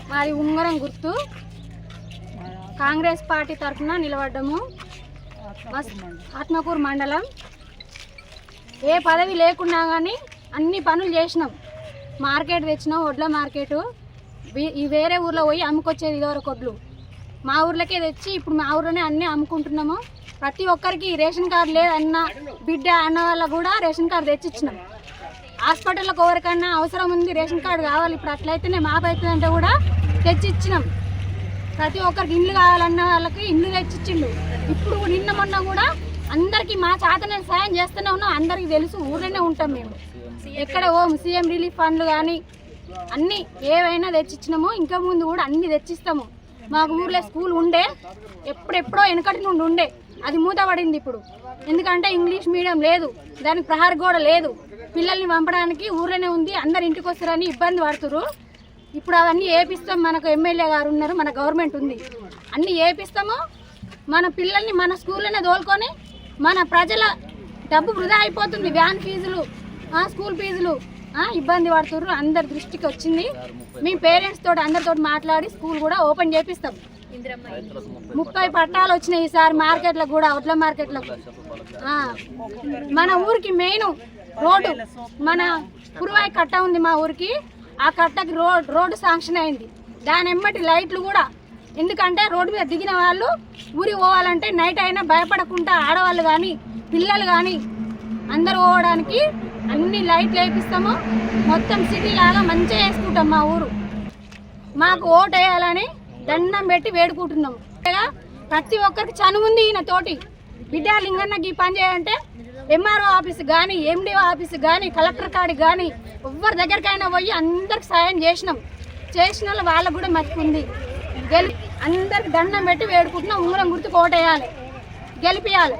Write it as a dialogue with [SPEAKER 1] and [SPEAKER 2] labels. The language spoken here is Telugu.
[SPEAKER 1] మాది ఉంగరం గుర్తు. కాంగ్రెస్ పార్టీ తరఫున నిలబడ్డము. ఆత్మకూరు మండలం. ఏ పదవి లేకున్నా కానీ అన్ని పనులు చేసినాం. మార్కెట్ తెచ్చినాం, వడ్ల మార్కెట్. ఈ వేరే ఊర్లో పోయి అమ్ముకొచ్చేది ఇదివరకు వడ్లు. మా ఊర్లోకే తెచ్చి ఇప్పుడు మా ఊర్లోనే అన్నీ అమ్ముకుంటున్నాము. ప్రతి ఒక్కరికి రేషన్ కార్డు లేదన్న బిడ్డ అన్న వాళ్ళకు కూడా రేషన్ కార్డు తెచ్చిచ్చినాం. హాస్పిటల్లోకి ఎవరికన్నా అవసరం ఉంది, రేషన్ కార్డు కావాలి, ఇప్పుడు అట్లయితేనే మాపైతుందంటే కూడా తెచ్చిచ్చినాం. ప్రతి ఒక్కరికి ఇండ్లు కావాలన్న వాళ్ళకి ఇండ్లు తెచ్చిచ్చిండు. ఇప్పుడు నిన్న మొన్న కూడా అందరికీ మా చేతనే సాయం చేస్తూనే ఉన్నాం. అందరికీ తెలుసు, ఊర్లోనే ఉంటాం మేము. ఎక్కడ సీఎం రిలీఫ్ ఫండ్లు కానీ అన్నీ ఏవైనా తెచ్చిచ్చినామో, ఇంకా ముందు కూడా అన్నీ తెచ్చిస్తాము. మాకు ఊర్లో స్కూల్ ఉండే, ఎప్పుడెప్పుడో వెనకటి నుండి ఉండే, అది మూతపడింది ఇప్పుడు. ఎందుకంటే ఇంగ్లీష్ మీడియం లేదు, దానికి ప్రహార కూడా లేదు. పిల్లల్ని పంపడానికి ఊర్లోనే ఉంది, అందరు ఇంటికి వస్తారని ఇబ్బంది పడుతున్నారు. ఇప్పుడు అవన్నీ ఏపిస్తాం. మనకు ఎమ్మెల్యే గారు ఉన్నారు, మన గవర్నమెంట్ ఉంది, అన్నీ ఏపిస్తాము. మన పిల్లల్ని మన స్కూల్లోనే తోలుకొని మన ప్రజల డబ్బు వృధా అయిపోతుంది. వ్యాన్ ఫీజులు, స్కూల్ ఫీజులు ఇబ్బంది పడుతున్నారు. అందరి దృష్టికి వచ్చింది. మీ పేరెంట్స్ తోటి అందరితో మాట్లాడి స్కూల్ కూడా ఓపెన్ చేపిస్తాం. 30 పట్టాలు వచ్చినాయి ఈసారి మార్కెట్లకు కూడా, వడ్ల మార్కెట్లకు. మన ఊరికి మెయిన్ రోడ్డు, మన కురువాయి కట్ట ఉంది మా ఊరికి. ఆ కట్టకి రోడ్డు శాంక్షన్ అయింది. దాని ఎమ్మటి లైట్లు కూడా. ఎందుకంటే రోడ్డు మీద దిగిన వాళ్ళు ఊరికి పోవాలంటే నైట్ అయినా భయపడకుండా ఆడవాళ్ళు కానీ పిల్లలు కానీ అందరూ పోవడానికి అన్ని లైట్లు వేపిస్తాము. మొత్తం సిటీ లాగా మంచిగా వేసుకుంటాం మా ఊరు. మాకు ఓటు వేయాలని దండం పెట్టి వేడుకుంటున్నాము. ప్రతి ఒక్కరికి చనువు ఉంది. ఈయన తోటి బిడ్డ లింగన్నకి పని చేయాలంటే ఎంఆర్ఓ ఆఫీస్ కానీ, ఎండిఓ ఆఫీస్ కానీ, కలెక్టర్ కాడికి కానీ ఎవరి దగ్గరికైనా పోయి అందరికి సాయం చేసినాం. చేసిన వాళ్ళకు కూడా మర్చిపోయింది. అందరికి దండం పెట్టి వేడుకుంటున్నాం. ఉంగరం గుర్తుకు ఓటు వేయాలి, గెలిపియాలి.